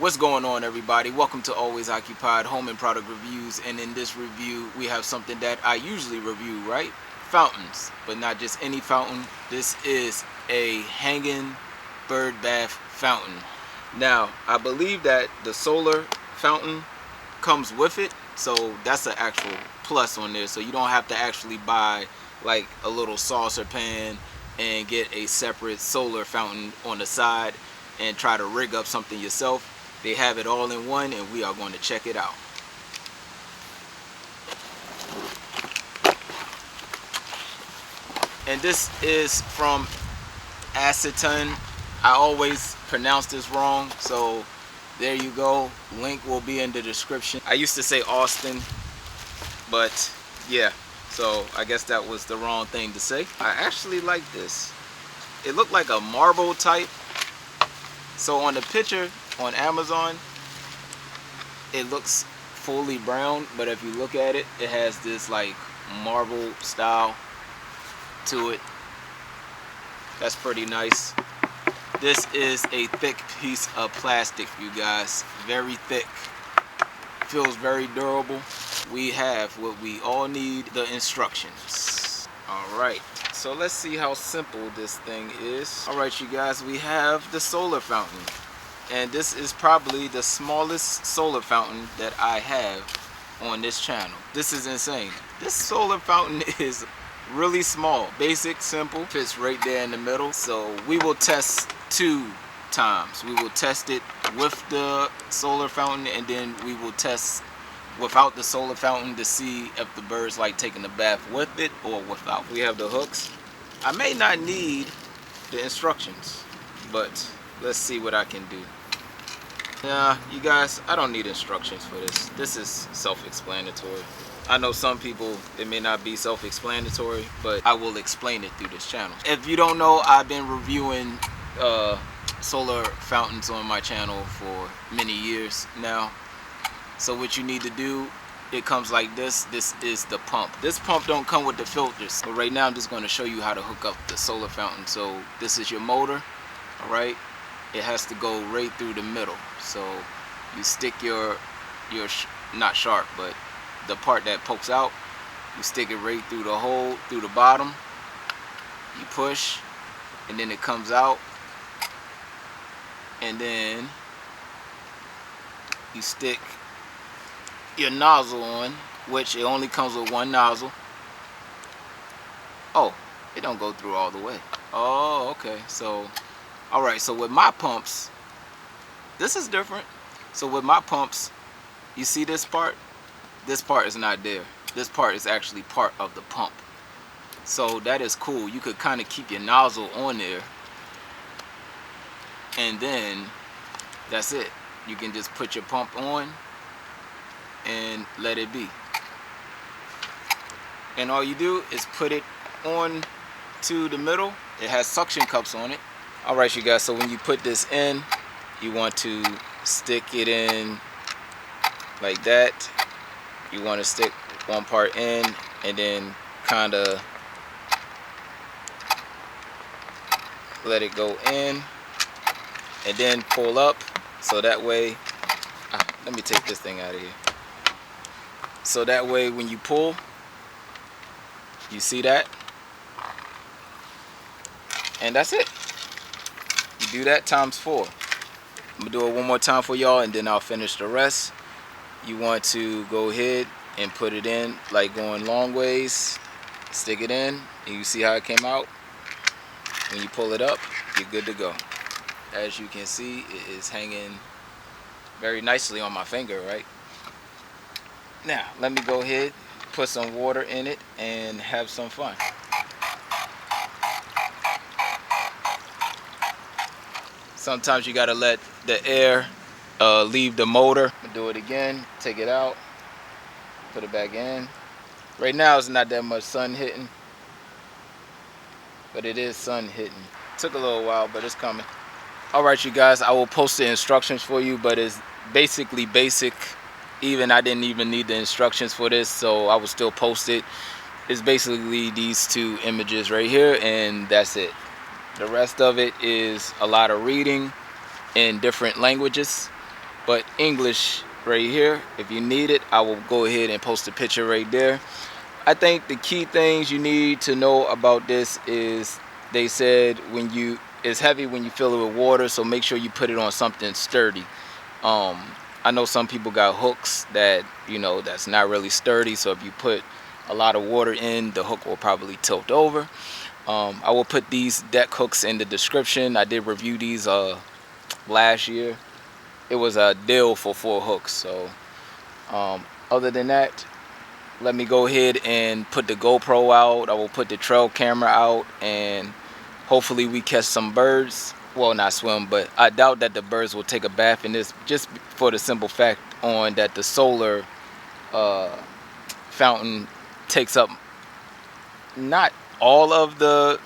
What's going on, everybody? Welcome to Always Occupied Home and Product Reviews, and in this review we have something that I usually review, right? Fountains, but not just any fountain. This is a hanging bird bath fountain. Now, I believe that the solar fountain comes with it, so that's an actual plus on there, so you don't have to actually buy like a little saucer pan and get a separate solar fountain on the side and try to rig up something yourself. They have it all in one, and we are going to check it out. And this is from AISITIN. I always pronounce this wrong, so there you go. Link will be in the description. I used to say Austin, but yeah, so I guess that was the wrong thing to say. I actually like this. It looked like a marble type. So on the picture on Amazon, it looks fully brown, but if you look at it, it has this like marble style to it. That's pretty nice. This is a thick piece of plastic, you guys. Very thick. Feels very durable. We have what we all need, the instructions. Alright, so let's see how simple this thing is. Alright, you guys, we have the solar fountain. And this is probably the smallest solar fountain that I have on this channel. This is insane. This solar fountain is really small, basic, simple, fits right there in the middle. So we will test 2 times. We will test it with the solar fountain, and then we will test without the solar fountain to see if the birds like taking the bath with it or without. We have the hooks. I may not need the instructions, but let's see what I can do. Nah, you guys, I don't need instructions for this. This is self-explanatory. I know some people, it may not be self-explanatory, but I will explain it through this channel. If you don't know, I've been reviewing solar fountains on my channel for many years now. So what you need to do, it comes like this. This is the pump. This pump don't come with the filters. But right now I'm just going to show you how to hook up the solar fountain. So this is your motor, all right? It has to go right through the middle. So you stick your not sharp, but the part that pokes out, you stick it right through the hole, through the bottom. You push, and then it comes out. And then you stick your nozzle on, which it only comes with one nozzle. Oh, it don't go through all the way. Oh, okay. So, all right. So with my pumps, this is different. So with my pumps, you see this part? This part is not there. This part is actually part of the pump. So that is cool. You could kind of keep your nozzle on there, and then that's it. You can just put your pump on and let it be. And all you do is put it on to the middle. It has suction cups on it. Alright, you guys, so when you put this in, you want to stick it in like that. You want to stick one part in and then kind of let it go in and then pull up, so that way, let me take this thing out of here. So that way when you pull, you see that? And that's it. You do that times 4. I'm gonna do it one more time for y'all, and then I'll finish the rest. You want to go ahead and put it in like going long ways. Stick it in, and you see how it came out? When you pull it up, you're good to go. As you can see, it is hanging very nicely on my finger, right? Now, let me go ahead, put some water in it, and have some fun. Sometimes you gotta let the air leave the motor. Do it again, take it out, put it back in. Right now it's not that much sun hitting, but it is sun hitting. Took a little while, but it's coming. Alright, you guys, I will post the instructions for you, but it's basically basic. Even I didn't even need the instructions for this, so I will still post it. It's basically these 2 images right here, and that's it. The rest of it is a lot of reading in different languages. but English right here. If you need it, I will go ahead and post a picture right there. I think the key things you need to know about this is they said it's heavy when you fill it with water, so make sure you put it on something sturdy. I know some people got hooks that, that's not really sturdy, so if you put a lot of water in, the hook will probably tilt over. I will put these deck hooks in the description. I did review these last year. It was a deal for 4 hooks. So other than that, let me go ahead and put the GoPro out. I will put the trail camera out, and hopefully we catch some birds. Well, not swim, but I doubt that the birds will take a bath in this, just for the simple fact that the solar fountain takes up not all of the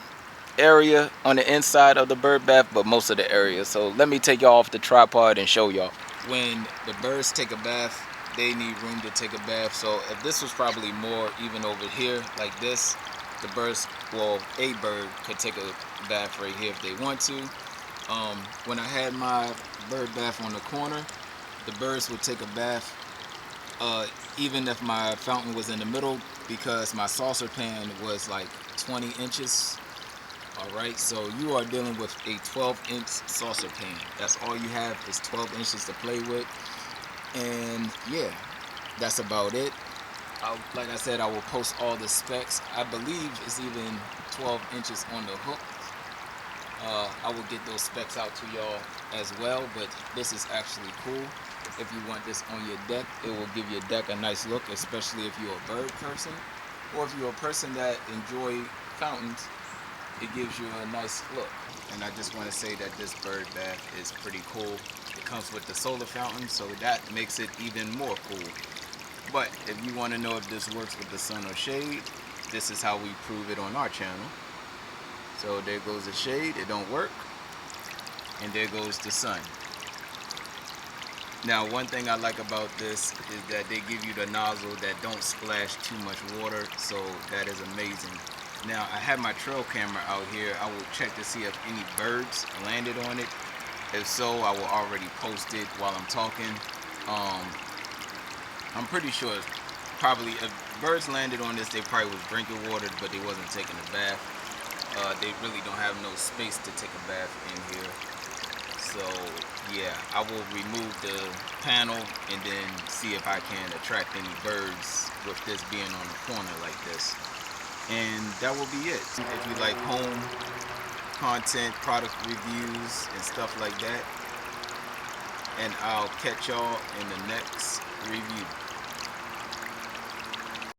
area on the inside of the bird bath, but most of the area. So let me take y'all off the tripod and show y'all. When the birds take a bath, they need room to take a bath. So if this was probably more even over here like this, the birds, well, a bird could take a bath right here if they want to. When I had my bird bath on the corner, the birds would take a bath even if my fountain was in the middle, because my saucer pan was like 20 inches. Alright, so you are dealing with a 12-inch saucer pan. That's all you have, is 12 inches to play with. And yeah, that's about it. Like I said, I will post all the specs. I believe it's even 12 inches on the hook. I will get those specs out to y'all as well, but this is actually cool. If you want this on your deck, it will give your deck a nice look, especially if you're a bird person, or if you're a person that enjoy fountains, it gives you a nice look. And I just want to say that this bird bath is pretty cool. It comes with the solar fountain, so that makes it even more cool. But if you want to know if this works with the sun or shade, this is how we prove it on our channel. So there goes the shade, it don't work, and there goes the sun. Now, one thing I like about this is that they give you the nozzle that don't splash too much water, so that is amazing. Now, I have my trail camera out here. I will check to see if any birds landed on it. If so, I will already post it while I'm talking. I'm pretty sure probably if birds landed on this, they probably was drinking water, but they wasn't taking a bath. They really don't have no space to take a bath in here. So yeah, I will remove the panel and then see if I can attract any birds with this being on the corner like this. And that will be it. If you like home content, product reviews and stuff like that, and I'll catch y'all in the next